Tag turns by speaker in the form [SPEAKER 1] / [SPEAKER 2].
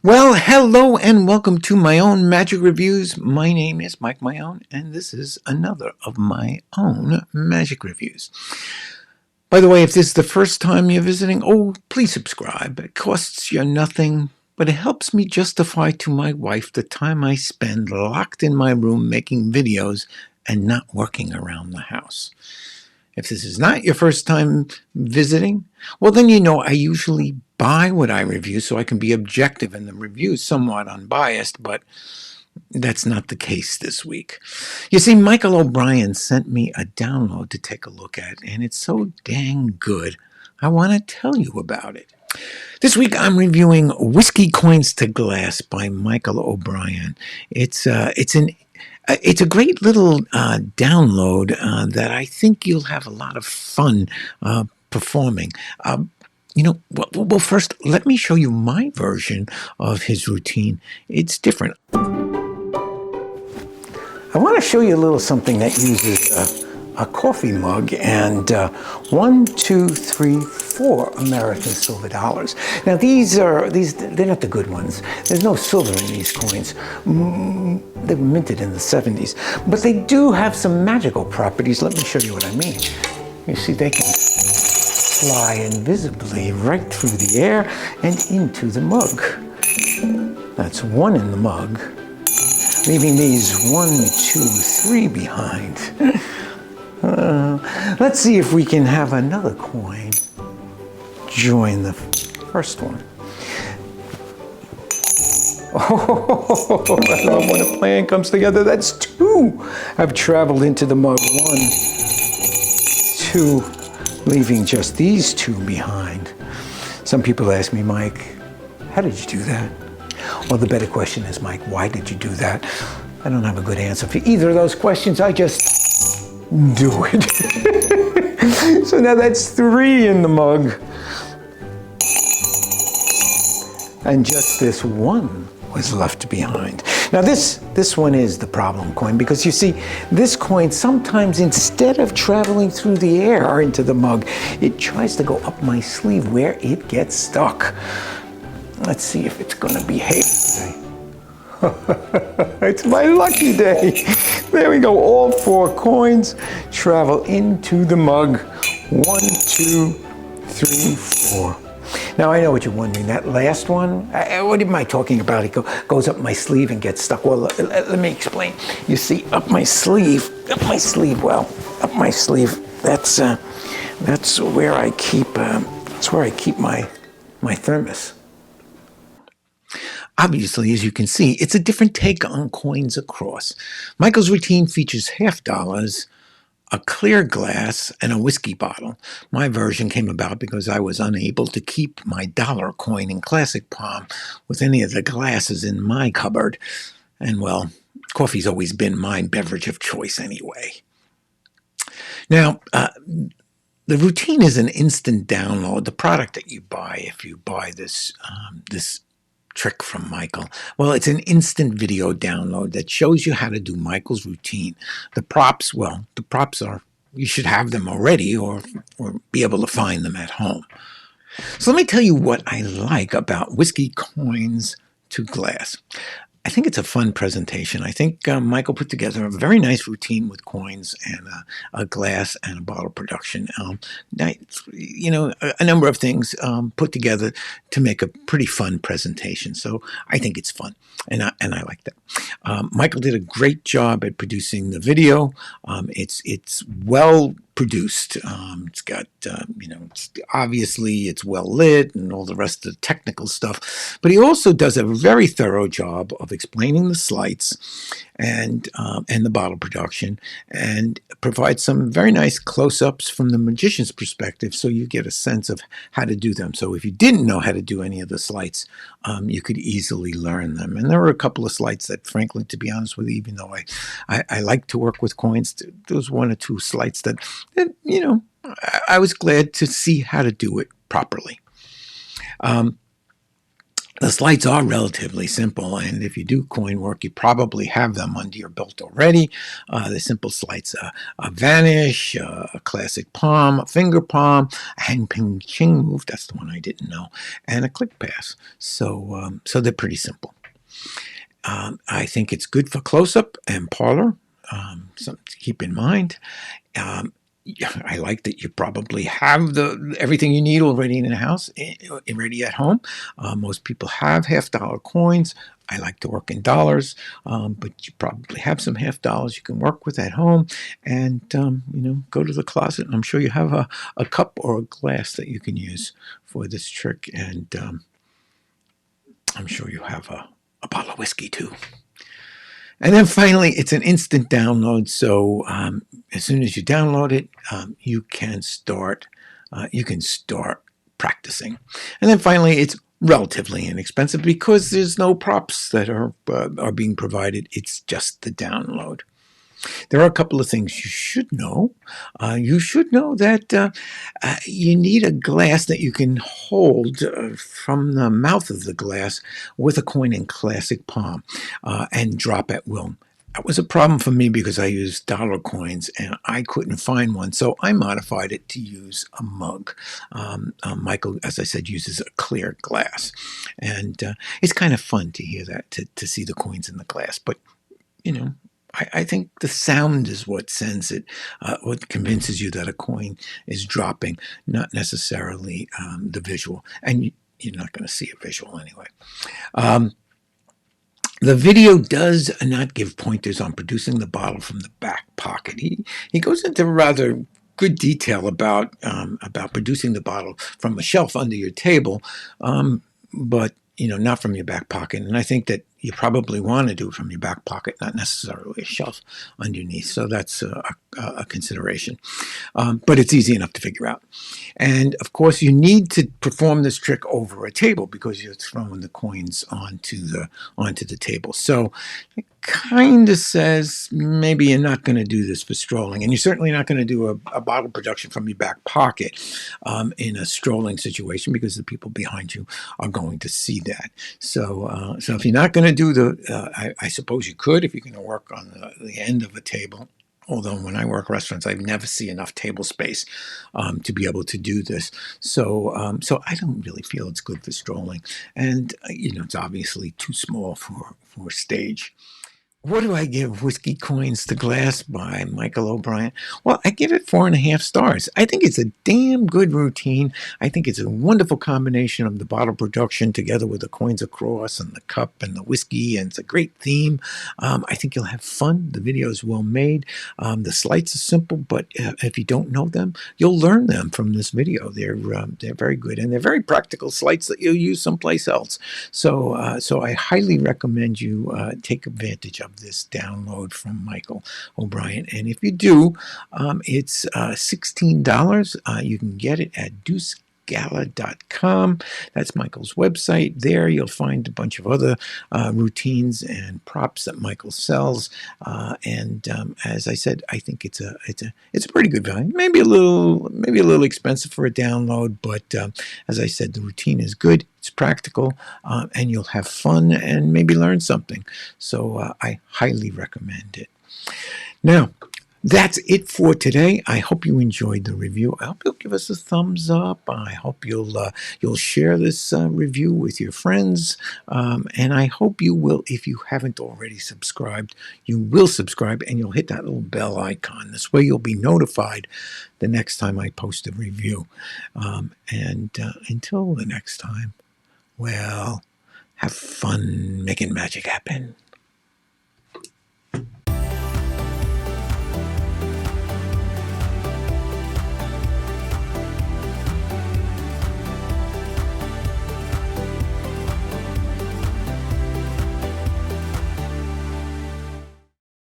[SPEAKER 1] Well, hello and welcome to my own magic reviews. My name is Mike Maione, and this is another of my own magic reviews. By the way, if this is the first time you're visiting, please subscribe. It costs you nothing, but it helps me justify to my wife the time I spend locked in my room making videos and not working around the house. If this is not your first time visiting, well, then you know I usually buy what I review so I can be objective and the review is somewhat unbiased, but that's not the case this week. You see, Michael O'Brien sent me a download to take a look at, and it's so dang good, I want to tell you about it. This week I'm reviewing Whiskey Coins to Glass by Michael O'Brien. It's a great little download that I think you'll have a lot of fun performing. Well, first, let me show you my version of his routine. It's different. I want to show you a little something that uses a coffee mug and 1, 2, 3, 4 American silver dollars. Now they're not the good ones. There's no silver in these coins. They were minted in the 70s, but they do have some magical properties. Let me show you what I mean. You see, they can fly invisibly right through the air and into the mug. That's one in the mug, leaving these 1, 2, 3 behind. Let's see if we can have another coin join the first one. Oh, I love when a plan comes together. That's 2 have traveled into the mug. 1, 2, leaving just these 2 behind. Some people ask me, Mike, how did you do that? Well, the better question is, Mike, why did you do that? I don't have a good answer for either of those questions. I just do it. So now that's 3 in the mug. And just this 1 was left behind. Now this one is the problem coin, because you see, this coin sometimes, instead of traveling through the air or into the mug, it tries to go up my sleeve where it gets stuck. Let's see if it's going to behave today. It's my lucky day. There we go. All 4 coins travel into the mug. 1, 2, 3, 4. Now, I know what you're wondering. That last one, what am I talking about? It goes up my sleeve and gets stuck. Well, let me explain. You see, up my sleeve, that's where I keep my thermos. Obviously, as you can see, it's a different take on coins across. Michael's routine features $50, a clear glass, and a whiskey bottle. My version came about because I was unable to keep my dollar coin in classic palm with any of the glasses in my cupboard. And well, coffee's always been my beverage of choice anyway. Now, the routine is an instant download. The product that you buy, if you buy this trick from Michael, well, it's an instant video download that shows you how to do Michael's routine. The props are, you should have them already or be able to find them at home. So let me tell you what I like about Whiskey Coins to Glass. I think it's a fun presentation. I think Michael put together a very nice routine with coins and a glass and a bottle production. A number of things put together to make a pretty fun presentation. So I think it's fun, and I like that. Michael did a great job at producing the video. It's well produced. It's got, obviously it's well lit and all the rest of the technical stuff. But he also does a very thorough job of explaining the sleights and the bottle production, and provides some very nice close-ups from the magician's perspective, so you get a sense of how to do them. So if you didn't know how to do any of the sleights, you could easily learn them. And there were a couple of sleights that, frankly, to be honest with you, even though I like to work with coins, there was 1 or 2 sleights that I was glad to see how to do it properly. The sleights are relatively simple, and if you do coin work, you probably have them under your belt already. The simple sleights, a vanish, a classic palm, a finger palm, a hang ping ching move, that's the one I didn't know, and a click pass. So they're pretty simple. I think it's good for close-up and parlor, something to keep in mind. I like that you probably have everything you need already in the house, ready at home. Most people have $half-dollar coins. I like to work in dollars, but you probably have some $half-dollars you can work with at home, and go to the closet. And I'm sure you have a cup or a glass that you can use for this trick, and I'm sure you have a bottle of whiskey too. And then finally, it's an instant download. So as soon as you download it, you can start. You can start practicing. And then finally, it's relatively inexpensive because there's no props that are being provided. It's just the download. There are a couple of things you should know. You should know that you need a glass that you can hold from the mouth of the glass with a coin in classic palm and drop at will. That was a problem for me because I used dollar coins and I couldn't find one. So I modified it to use a mug. Michael, as I said, uses a clear glass. And it's kind of fun to hear that, to see the coins in the glass. But, I think the sound is what sends it, what convinces you that a coin is dropping, not necessarily the visual. And you're not going to see a visual anyway. The video does not give pointers on producing the bottle from the back pocket. He goes into rather good detail about producing the bottle from a shelf under your table, but not from your back pocket. And I think that you probably want to do it from your back pocket, not necessarily a shelf underneath. So that's a consideration. But it's easy enough to figure out. And of course, you need to perform this trick over a table because you're throwing the coins onto the table. So it kind of says maybe you're not going to do this for strolling, and you're certainly not going to do a bottle production from your back pocket in a strolling situation because the people behind you are going to see that. So if you're not going to do I suppose you could if you're going to work on the end of a table. Although when I work restaurants, I never see enough table space to be able to do this. So I don't really feel it's good for strolling. And, it's obviously too small for stage. What do I give Whiskey Coins to Glass by Michael O'Brien? Well, I give it 4.5 stars. I think it's a damn good routine. I think it's a wonderful combination of the bottle production together with the coins across and the cup and the whiskey, and it's a great theme. I think you'll have fun. The video is well made. The sleights are simple, but if you don't know them, you'll learn them from this video. They're very good, and they're very practical sleights that you'll use someplace else. So I highly recommend you take advantage of this download from Michael O'Brien. And if you do, it's $16. You can get it at deucegala.com. That's Michael's website. There you'll find a bunch of other routines and props that Michael sells. And as I said, I think it's a pretty good value. Maybe a little expensive for a download, but as I said, the routine is good. It's practical, and you'll have fun and maybe learn something. So I highly recommend it. Now, that's it for today. I hope you enjoyed the review. I hope you'll give us a thumbs up. I hope you'll share this review with your friends. And I hope you will, if you haven't already subscribed, you will subscribe and you'll hit that little bell icon. This way you'll be notified the next time I post a review. And until the next time, well, have fun making magic happen.